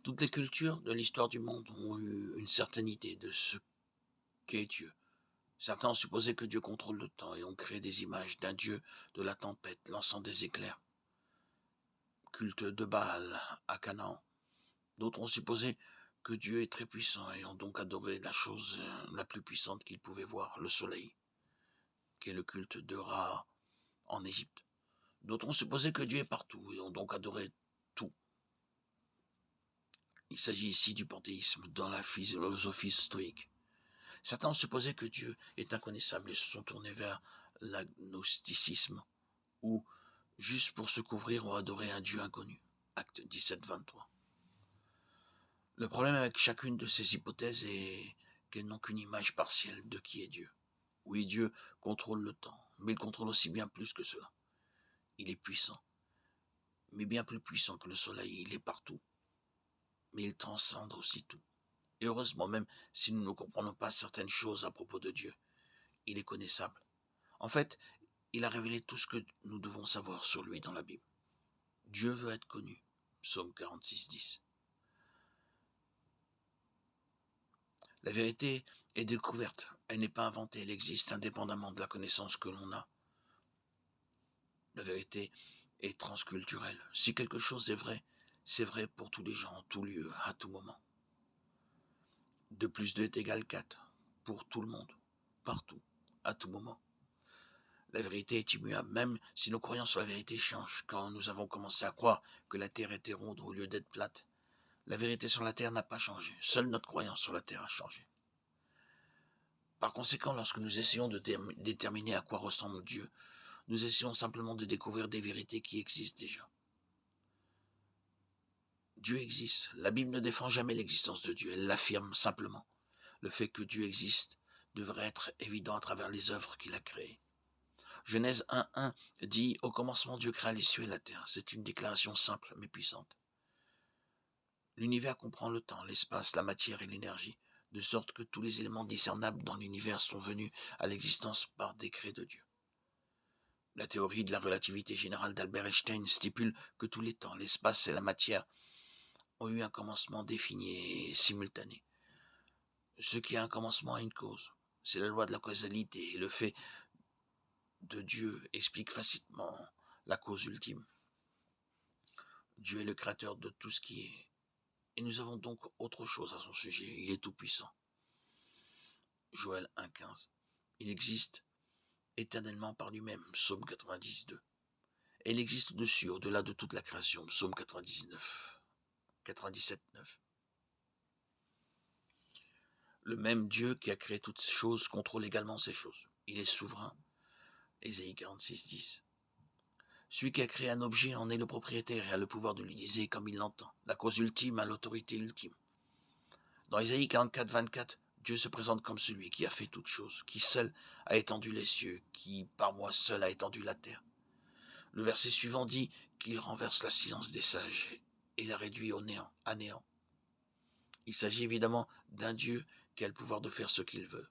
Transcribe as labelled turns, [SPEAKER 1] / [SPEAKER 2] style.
[SPEAKER 1] Toutes les cultures de l'histoire du monde ont eu une certaine idée de ce qu'est Dieu. Certains ont supposé que Dieu contrôle le temps et ont créé des images d'un Dieu de la tempête lançant des éclairs. Culte de Baal à Canaan. D'autres ont supposé que Dieu est très puissant et ont donc adoré la chose la plus puissante qu'ils pouvaient voir, le soleil, qui est le culte de Ra en Égypte. D'autres ont supposé que Dieu est partout et ont donc adoré tout. Il s'agit ici du panthéisme dans la philosophie stoïque. Certains ont supposé que Dieu est inconnaissable et se sont tournés vers l'agnosticisme, ou, juste pour se couvrir, ont adoré un Dieu inconnu. Acte 17-23. Le problème avec chacune de ces hypothèses est qu'elles n'ont qu'une image partielle de qui est Dieu. Oui, Dieu contrôle le temps, mais il contrôle aussi bien plus que cela. Il est puissant, mais bien plus puissant que le soleil. Il est partout, mais il transcende aussi tout. Et heureusement, même si nous ne comprenons pas certaines choses à propos de Dieu, il est connaissable. En fait, il a révélé tout ce que nous devons savoir sur lui dans la Bible. Dieu veut être connu. Psaume 46:10. La vérité est découverte. Elle n'est pas inventée. Elle existe indépendamment de la connaissance que l'on a. La vérité est transculturelle. Si quelque chose est vrai, c'est vrai pour tous les gens, en tout lieu, à tout moment. 2 plus 2 est égal 4. Pour tout le monde. Partout. À tout moment. La vérité est immuable, même si nos croyances sur la vérité changent. Quand nous avons commencé à croire que la Terre était ronde au lieu d'être plate, la vérité sur la Terre n'a pas changé. Seule notre croyance sur la Terre a changé. Par conséquent, lorsque nous essayons de déterminer à quoi ressemble Dieu, nous essayons simplement de découvrir des vérités qui existent déjà. Dieu existe. La Bible ne défend jamais l'existence de Dieu, elle l'affirme simplement. Le fait que Dieu existe devrait être évident à travers les œuvres qu'il a créées. Genèse 1:1 dit « Au commencement, Dieu créa les cieux et la terre ». C'est une déclaration simple mais puissante. L'univers comprend le temps, l'espace, la matière et l'énergie, de sorte que tous les éléments discernables dans l'univers sont venus à l'existence par décret de Dieu. La théorie de la relativité générale d'Albert Einstein stipule que tous les temps, l'espace et la matière ont eu un commencement défini et simultané. Ce qui a un commencement a une cause. C'est la loi de la causalité et le fait de Dieu explique facilement la cause ultime. Dieu est le créateur de tout ce qui est. Et nous avons donc autre chose à son sujet. Il est tout-puissant. Joël 1:15. Il existe éternellement par lui-même. Psaume 90:2. Et il existe au-dessus, au-delà de toute la création. Psaume 97:9. Le même Dieu qui a créé toutes ces choses contrôle également ces choses. Il est souverain. Ésaïe 46:10. Celui qui a créé un objet en est le propriétaire et a le pouvoir de l'utiliser comme il l'entend. La cause ultime a l'autorité ultime. Dans Ésaïe 44:24, Dieu se présente comme celui qui a fait toutes choses, qui seul a étendu les cieux, qui par moi seul a étendu la terre. Le verset suivant dit qu'il renverse la science des sages et la réduit au néant, à néant. Il s'agit évidemment d'un Dieu qui a le pouvoir de faire ce qu'il veut.